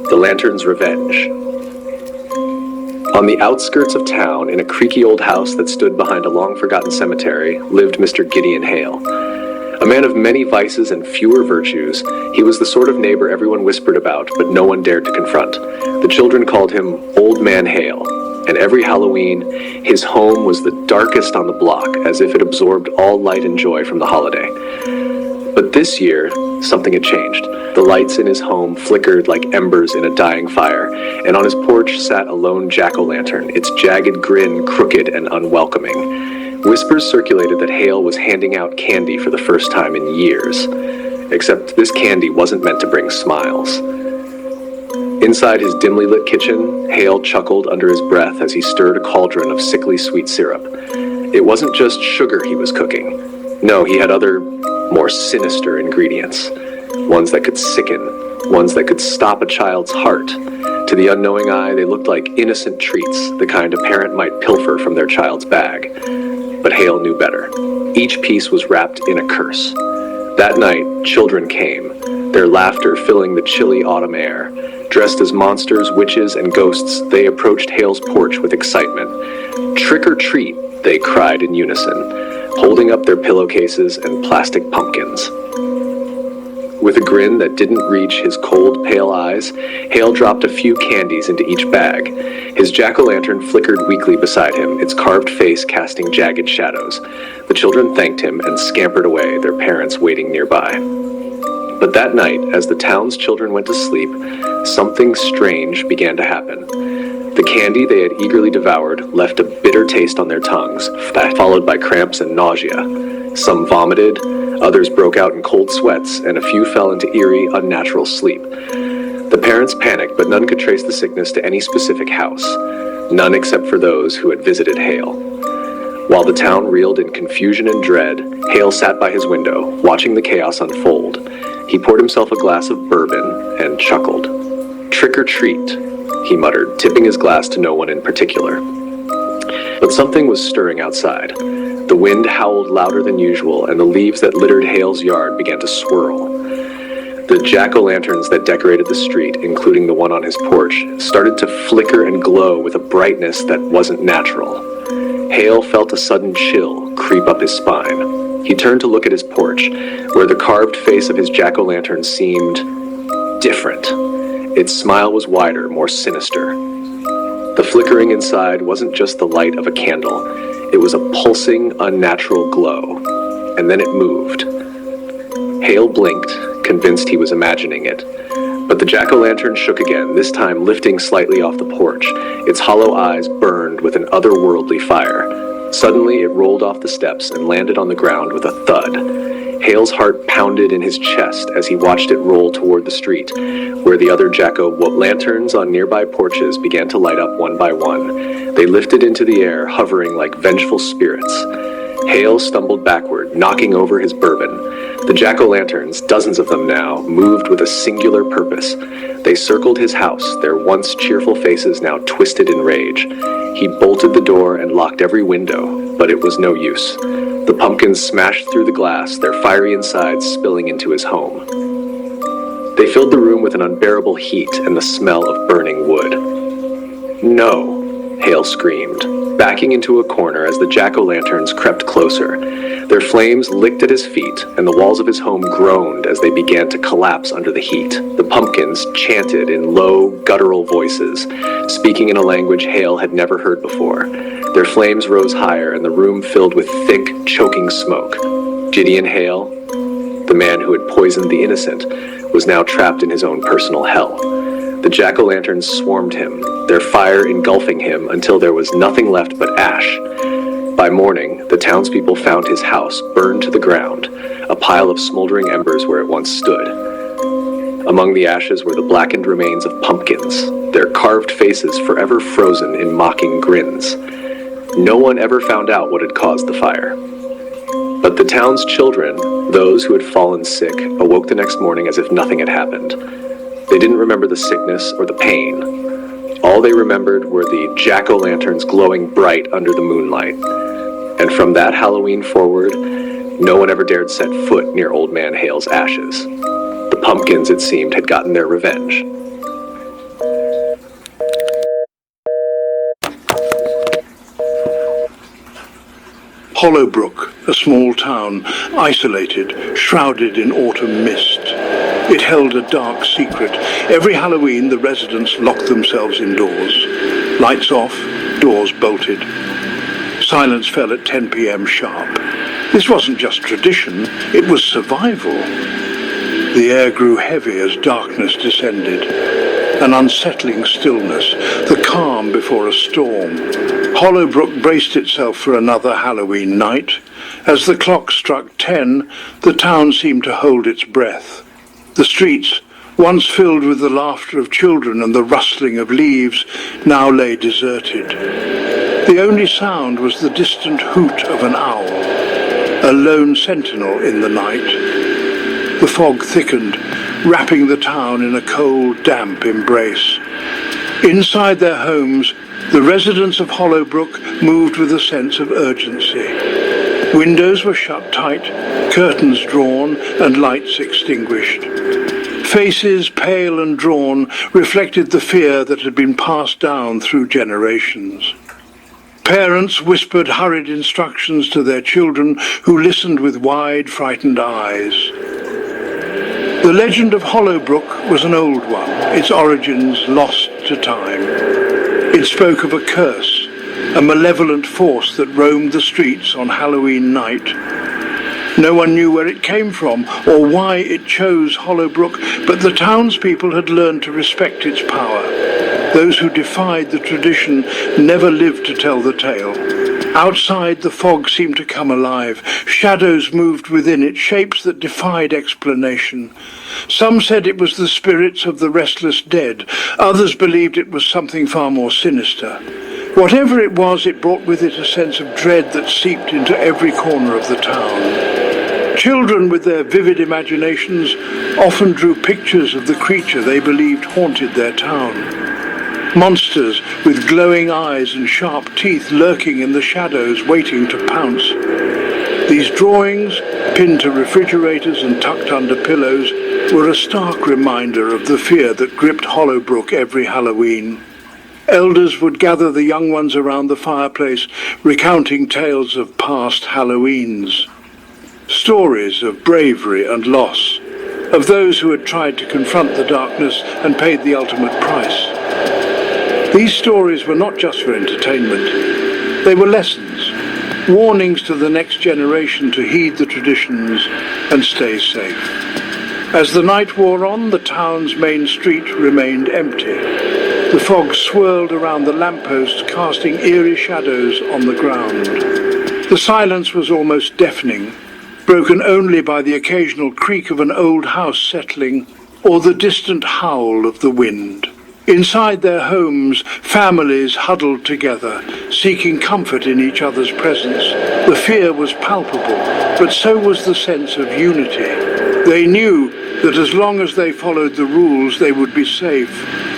The Lantern's Revenge. On the outskirts of town, in a creaky old house that stood behind a long-forgotten cemetery, lived Mr. Gideon Hale. A man of many vices and fewer virtues, he was the sort of neighbor everyone whispered about, but no one dared to confront. The children called him Old Man Hale, and every Halloween, his home was the darkest on the block, as if it absorbed all light and joy from the holiday. But this year, something had changed. The lights in his home flickered like embers in a dying fire, and on his porch sat a lone jack-o'-lantern, its jagged grin crooked and unwelcoming. Whispers circulated that Hale was handing out candy for the first time in years. Except this candy wasn't meant to bring smiles. Inside his dimly lit kitchen, Hale chuckled under his breath as he stirred a cauldron of sickly sweet syrup. It wasn't just sugar he was cooking. No, he had other, more sinister ingredients. Ones that could sicken, ones that could stop a child's heart. To the unknowing eye, they looked like innocent treats, the kind a parent might pilfer from their child's bag. But Hale knew better. Each piece was wrapped in a curse. That night, children came, their laughter filling the chilly autumn air. Dressed as monsters, witches, and ghosts, they approached Hale's porch with excitement. "Trick or treat," they cried in unison, holding up their pillowcases and plastic pumpkins. With a grin that didn't reach his cold, pale eyes, Hale dropped a few candies into each bag. His jack-o'-lantern flickered weakly beside him, its carved face casting jagged shadows. The children thanked him and scampered away, their parents waiting nearby. But that night, as the town's children went to sleep, something strange began to happen. The candy they had eagerly devoured left a bitter taste on their tongues, followed by cramps and nausea. Some vomited, others broke out in cold sweats, and a few fell into eerie, unnatural sleep. The parents panicked, but none could trace the sickness to any specific house. None except for those who had visited Hale. While the town reeled in confusion and dread, Hale sat by his window, watching the chaos unfold. He poured himself a glass of bourbon and chuckled. "Trick or treat," he muttered, tipping his glass to no one in particular. But something was stirring outside. The wind howled louder than usual, and the leaves that littered Hale's yard began to swirl. The jack-o'-lanterns that decorated the street, including the one on his porch, started to flicker and glow with a brightness that wasn't natural. Hale felt a sudden chill creep up his spine. He turned to look at his porch, where the carved face of his jack-o'-lantern seemed different. Its smile was wider, more sinister. The flickering inside wasn't just the light of a candle. It was a pulsing, unnatural glow. And then it moved. Hale blinked, convinced he was imagining it. But the jack-o'-lantern shook again, this time lifting slightly off the porch. Its hollow eyes burned with an otherworldly fire. Suddenly, it rolled off the steps and landed on the ground with a thud. Hale's heart pounded in his chest as he watched it roll toward the street, where the other jack-o'-lanterns on nearby porches began to light up one by one. They lifted into the air, hovering like vengeful spirits. Hale stumbled backward, knocking over his bourbon. The jack-o'-lanterns, dozens of them now, moved with a singular purpose. They circled his house, their once cheerful faces now twisted in rage. He bolted the door and locked every window, but it was no use. The pumpkins smashed through the glass, their fiery insides spilling into his home. They filled the room with an unbearable heat and the smell of burning wood. "No," Hale screamed, backing into a corner as the jack-o'-lanterns crept closer. Their flames licked at his feet, and the walls of his home groaned as they began to collapse under the heat. The pumpkins chanted in low, guttural voices, speaking in a language Hale had never heard before. Their flames rose higher, and the room filled with thick, choking smoke. Gideon Hale, the man who had poisoned the innocent, was now trapped in his own personal hell. The jack-o'-lanterns swarmed him, their fire engulfing him until there was nothing left but ash. By morning, the townspeople found his house burned to the ground, a pile of smoldering embers where it once stood. Among the ashes were the blackened remains of pumpkins, their carved faces forever frozen in mocking grins. No one ever found out what had caused the fire. But the town's children, those who had fallen sick, awoke the next morning as if nothing had happened. They didn't remember the sickness or the pain. All they remembered were the jack-o'-lanterns glowing bright under the moonlight. And from that Halloween forward, no one ever dared set foot near Old Man Hale's ashes. The pumpkins, it seemed, had gotten their revenge. Hollowbrook, a small town, isolated, shrouded in autumn mist. It held a dark secret. Every Halloween, the residents locked themselves indoors. Lights off, doors bolted. Silence fell at 10 p.m. sharp. This wasn't just tradition, it was survival. The air grew heavy as darkness descended. An unsettling stillness, the calm before a storm. Hollowbrook braced itself for another Halloween night. As the clock struck 10, the town seemed to hold its breath. The streets, once filled with the laughter of children and the rustling of leaves, now lay deserted. The only sound was the distant hoot of an owl, a lone sentinel in the night. The fog thickened, wrapping the town in a cold, damp embrace. Inside their homes, the residents of Hollowbrook moved with a sense of urgency. Windows were shut tight, curtains drawn, and lights extinguished. Faces, pale and drawn, reflected the fear that had been passed down through generations. Parents whispered hurried instructions to their children, who listened with wide, frightened eyes. The legend of Hollowbrook was an old one, its origins lost to time. It spoke of a curse, a malevolent force that roamed the streets on Halloween night. No one knew where it came from or why it chose Hollowbrook, but the townspeople had learned to respect its power. Those who defied the tradition never lived to tell the tale. Outside, the fog seemed to come alive. Shadows moved within it, shapes that defied explanation. Some said it was the spirits of the restless dead. Others believed it was something far more sinister. Whatever it was, it brought with it a sense of dread that seeped into every corner of the town. Children, with their vivid imaginations, often drew pictures of the creature they believed haunted their town. Monsters with glowing eyes and sharp teeth lurking in the shadows, waiting to pounce. These drawings, pinned to refrigerators and tucked under pillows, were a stark reminder of the fear that gripped Hollowbrook every Halloween. Elders would gather the young ones around the fireplace, recounting tales of past Halloweens. Stories of bravery and loss, of those who had tried to confront the darkness and paid the ultimate price. These stories were not just for entertainment. They were lessons, warnings to the next generation to heed the traditions and stay safe. As the night wore on, the town's main street remained empty. The fog swirled around the lampposts, casting eerie shadows on the ground. The silence was almost deafening, broken only by the occasional creak of an old house settling or the distant howl of the wind. Inside their homes, families huddled together, seeking comfort in each other's presence. The fear was palpable, but so was the sense of unity. They knew that as long as they followed the rules, they would be safe.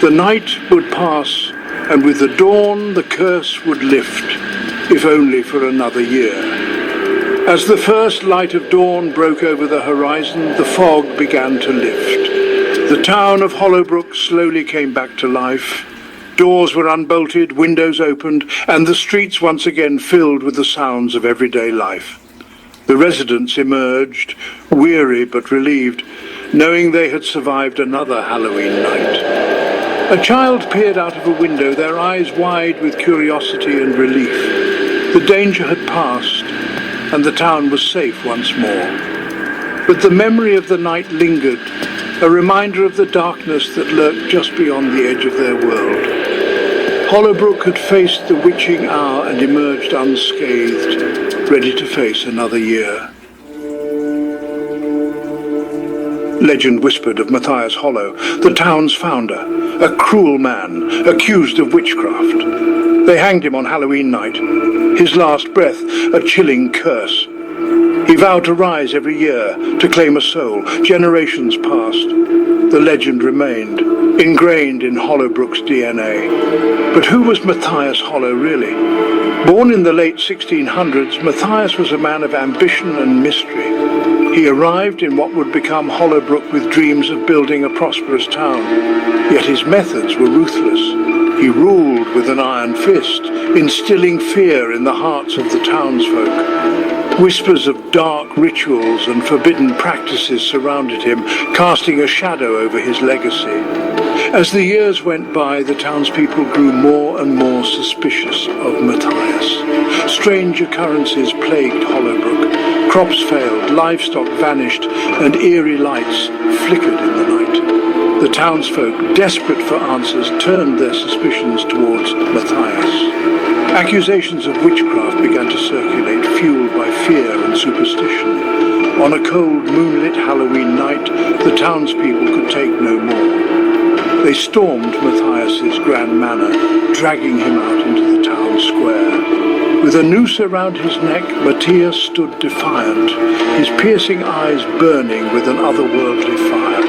The night would pass, and with the dawn, the curse would lift, if only for another year. As the first light of dawn broke over the horizon, the fog began to lift. The town of Hollowbrook slowly came back to life. Doors were unbolted, windows opened, and the streets once again filled with the sounds of everyday life. The residents emerged, weary but relieved, knowing they had survived another Halloween night. A child peered out of a window, their eyes wide with curiosity and relief. The danger had passed, and the town was safe once more. But the memory of the night lingered, a reminder of the darkness that lurked just beyond the edge of their world. Hollowbrook had faced the witching hour and emerged unscathed, ready to face another year. Legend whispered of Matthias Hollow, the town's founder, a cruel man, accused of witchcraft. They hanged him on Halloween night, his last breath a chilling curse. He vowed to rise every year, to claim a soul. Generations passed. The legend remained, ingrained in Hollowbrook's DNA. But who was Matthias Hollow really? Born in the late 1600s, Matthias was a man of ambition and mystery. He arrived in what would become Hollowbrook with dreams of building a prosperous town. Yet his methods were ruthless. He ruled with an iron fist, instilling fear in the hearts of the townsfolk. Whispers of dark rituals and forbidden practices surrounded him, casting a shadow over his legacy. As the years went by, the townspeople grew more and more suspicious of Matthias. Strange occurrences plagued Hollowbrook. Crops failed, livestock vanished, and eerie lights flickered in the night. The townsfolk, desperate for answers, turned their suspicions towards Matthias. Accusations of witchcraft began to circulate, fueled by fear and superstition. On a cold, moonlit Halloween night, the townspeople could take no more. They stormed Matthias's grand manor, dragging him out into the town square. With a noose around his neck, Matthias stood defiant, his piercing eyes burning with an otherworldly fire.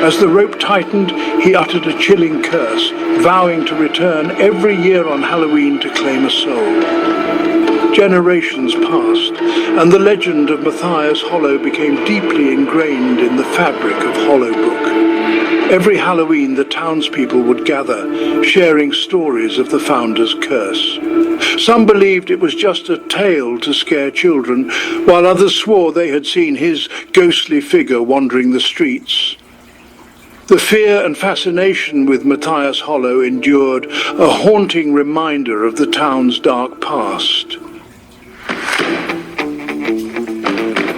As the rope tightened, he uttered a chilling curse, vowing to return every year on Halloween to claim a soul. Generations passed, and the legend of Matthias Hollow became deeply ingrained in the fabric of Hollowbrook. Every Halloween, the townspeople would gather, sharing stories of the founder's curse. Some believed it was just a tale to scare children, while others swore they had seen his ghostly figure wandering the streets. The fear and fascination with Matthias Hollow endured, a haunting reminder of the town's dark past.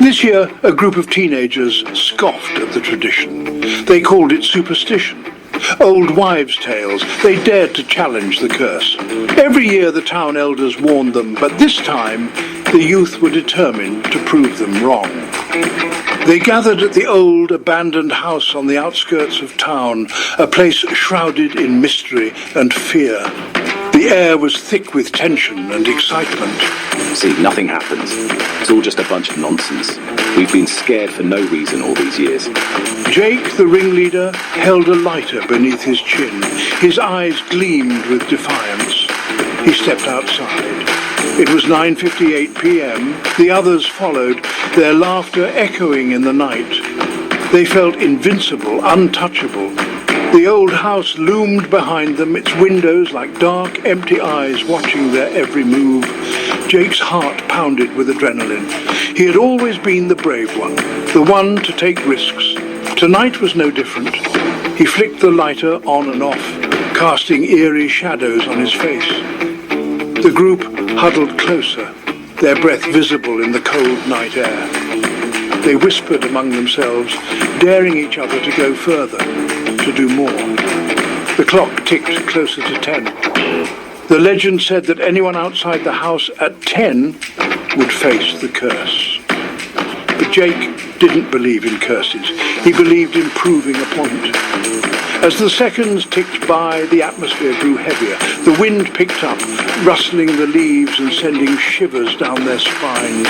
This year, a group of teenagers scoffed at the tradition. They called it superstition. Old wives' tales. They dared to challenge the curse. Every year the town elders warned them, but this time the youth were determined to prove them wrong. They gathered at the old abandoned house on the outskirts of town, a place shrouded in mystery and fear. The air was thick with tension and excitement. See, nothing happens. It's all just a bunch of nonsense. We've been scared for no reason all these years. Jake, the ringleader, held a lighter beneath his chin. His eyes gleamed with defiance. He stepped outside. It was 9:58 p.m. The others followed, their laughter echoing in the night. They felt invincible, untouchable. The old house loomed behind them, its windows like dark, empty eyes watching their every move. Jake's heart pounded with adrenaline. He had always been the brave one to take risks. Tonight was no different. He flicked the lighter on and off, casting eerie shadows on his face. The group huddled closer, their breath visible in the cold night air. They whispered among themselves, daring each other to go further, to do more. The clock ticked closer to 10. The legend said that anyone outside the house at 10 would face the curse. But Jake didn't believe in curses. He believed in proving a point. As the seconds ticked by, the atmosphere grew heavier. The wind picked up, rustling the leaves and sending shivers down their spines.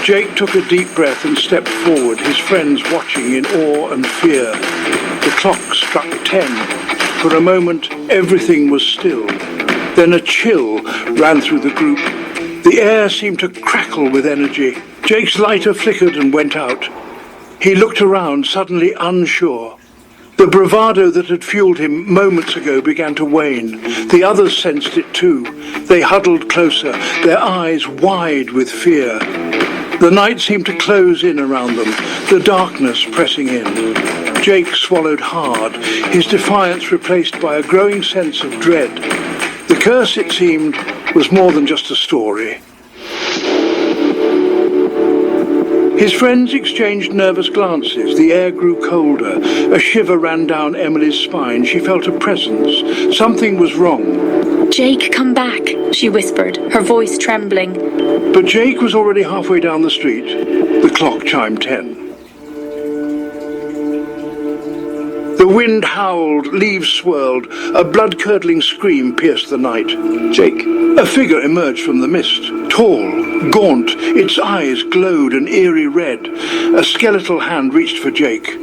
Jake took a deep breath and stepped forward, his friends watching in awe and fear. The clock struck 10. For a moment, everything was still. Then a chill ran through the group. The air seemed to crackle with energy. Jake's lighter flickered and went out. He looked around, suddenly unsure. The bravado that had fueled him moments ago began to wane. The others sensed it too. They huddled closer, their eyes wide with fear. The night seemed to close in around them, the darkness pressing in. Jake swallowed hard, his defiance replaced by a growing sense of dread. The curse, it seemed, was more than just a story. His friends exchanged nervous glances. The air grew colder. A shiver ran down Emily's spine. She felt a presence. Something was wrong. "Jake, come back," she whispered, her voice trembling. But Jake was already halfway down the street. The clock chimed 10. The wind howled, leaves swirled. A blood-curdling scream pierced the night. Jake. A figure emerged from the mist. Tall, gaunt, its eyes glowed an eerie red. A skeletal hand reached for Jake.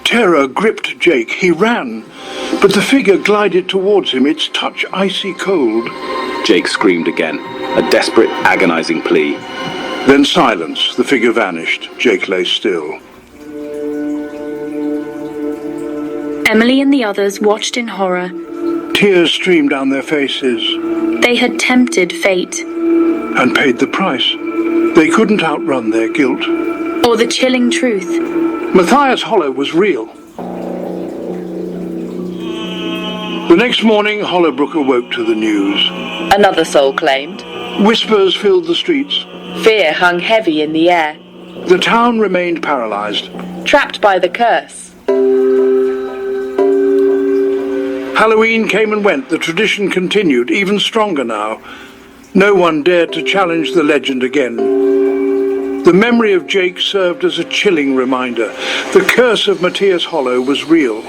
Terror gripped Jake. He ran, but the figure glided towards him, its touch icy cold. Jake screamed again, a desperate, agonizing plea. Then silence. The figure vanished. Jake lay still. Emily and the others watched in horror. Tears streamed down their faces They had tempted fate, and paid the price. They couldn't outrun their guilt. or the chilling truth. Matthias Hollow was real. The next morning, Hollowbrook awoke to the news. Another soul claimed. Whispers filled the streets. Fear hung heavy in the air. The town remained paralyzed. Trapped by the curse. Halloween came and went. The tradition continued, even stronger now. No one dared to challenge the legend again. The memory of Jake served as a chilling reminder. The curse of Matthias Hollow was real.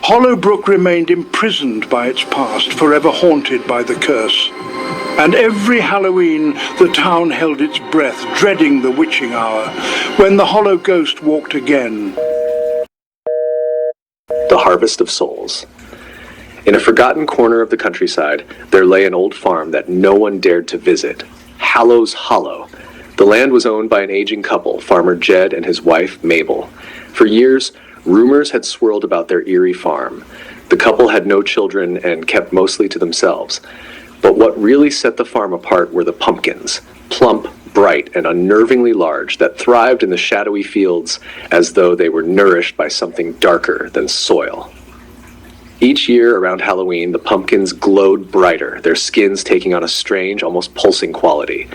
Hollowbrook remained imprisoned by its past, forever haunted by the curse. And every Halloween, the town held its breath, dreading the witching hour, when the Hollow Ghost walked again. The Harvest of Souls. In a forgotten corner of the countryside, there lay an old farm that no one dared to visit. Hallows Hollow. The land was owned by an aging couple, Farmer Jed and his wife, Mabel. For years, rumors had swirled about their eerie farm. The couple had no children and kept mostly to themselves. But what really set the farm apart were the pumpkins, plump, bright, and unnervingly large, that thrived in the shadowy fields as though they were nourished by something darker than soil. Each year around Halloween, the pumpkins glowed brighter, their skins taking on a strange, almost pulsing quality.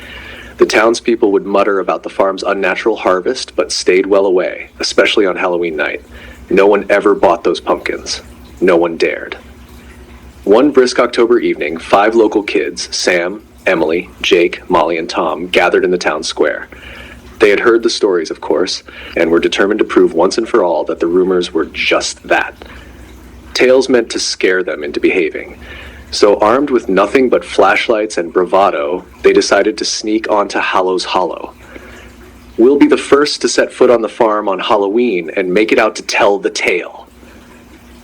The townspeople would mutter about the farm's unnatural harvest, but stayed well away, especially on Halloween night. No one ever bought those pumpkins. No one dared. One brisk October evening, 5 local kids, Sam, Emily, Jake, Molly, and Tom, gathered in the town square. They had heard the stories, of course, and were determined to prove once and for all that the rumors were just that. Tales meant to scare them into behaving. So armed with nothing but flashlights and bravado, they decided to sneak onto Hallows Hollow. "We'll be the first to set foot on the farm on Halloween and make it out to tell the tale,"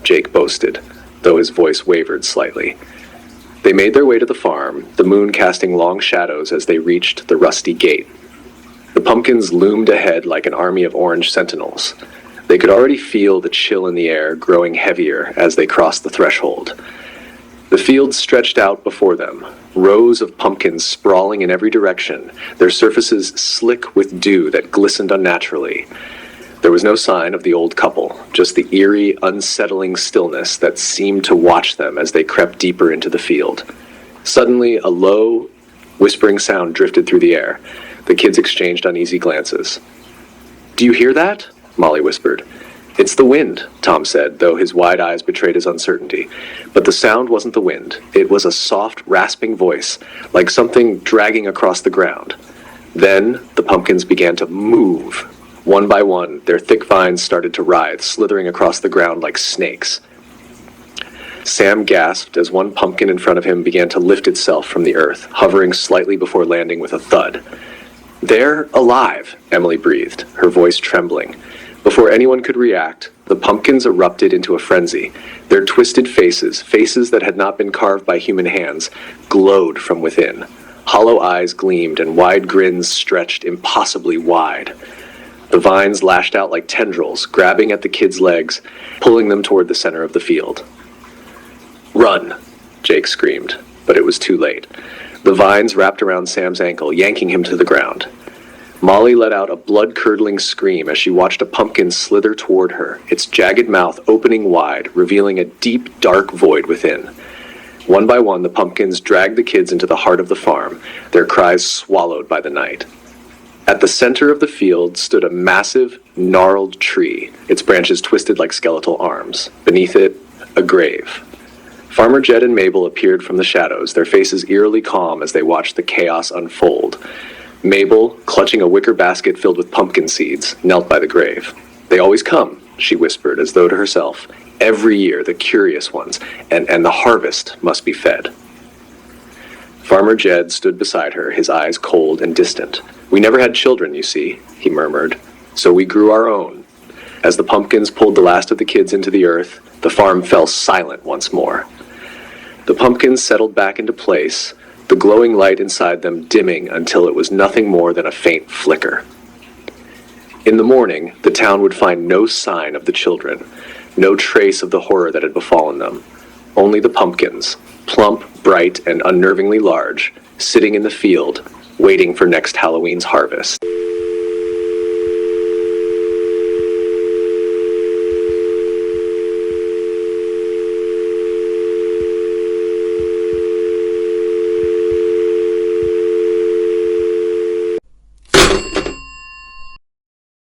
Jake boasted, though his voice wavered slightly. They made their way to the farm, the moon casting long shadows as they reached the rusty gate. The pumpkins loomed ahead like an army of orange sentinels. They could already feel the chill in the air growing heavier as they crossed the threshold. The fields stretched out before them, rows of pumpkins sprawling in every direction, their surfaces slick with dew that glistened unnaturally. There was no sign of the old couple, just the eerie, unsettling stillness that seemed to watch them as they crept deeper into the field. Suddenly, a low, whispering sound drifted through the air. The kids exchanged uneasy glances. "Do you hear that?" Molly whispered. "It's the wind," Tom said, though his wide eyes betrayed his uncertainty. But the sound wasn't the wind. It was a soft, rasping voice, like something dragging across the ground. Then the pumpkins began to move. One by one, their thick vines started to writhe, slithering across the ground like snakes. Sam gasped as one pumpkin in front of him began to lift itself from the earth, hovering slightly before landing with a thud. "They're alive," Emily breathed, her voice trembling. Before anyone could react, the pumpkins erupted into a frenzy. Their twisted faces, faces that had not been carved by human hands, glowed from within. Hollow eyes gleamed and wide grins stretched impossibly wide. The vines lashed out like tendrils, grabbing at the kids' legs, pulling them toward the center of the field. "Run!" Jake screamed, but it was too late. The vines wrapped around Sam's ankle, yanking him to the ground. Molly let out a blood-curdling scream as she watched a pumpkin slither toward her, its jagged mouth opening wide, revealing a deep, dark void within. One by one, the pumpkins dragged the kids into the heart of the farm, their cries swallowed by the night. At the center of the field stood a massive, gnarled tree, its branches twisted like skeletal arms. Beneath it, a grave. Farmer Jed and Mabel appeared from the shadows, their faces eerily calm as they watched the chaos unfold. Mabel, clutching a wicker basket filled with pumpkin seeds, knelt by the grave. "They always come," she whispered, as though to herself. "Every year, the curious ones, and the harvest must be fed." Farmer Jed stood beside her, his eyes cold and distant. "We never had children, you see," he murmured, "so we grew our own." As the pumpkins pulled the last of the kids into the earth, the farm fell silent once more. The pumpkins settled back into place, the glowing light inside them dimming until it was nothing more than a faint flicker. In the morning, the town would find no sign of the children, no trace of the horror that had befallen them. Only the pumpkins, plump, bright, and unnervingly large, sitting in the field, waiting for next Halloween's harvest.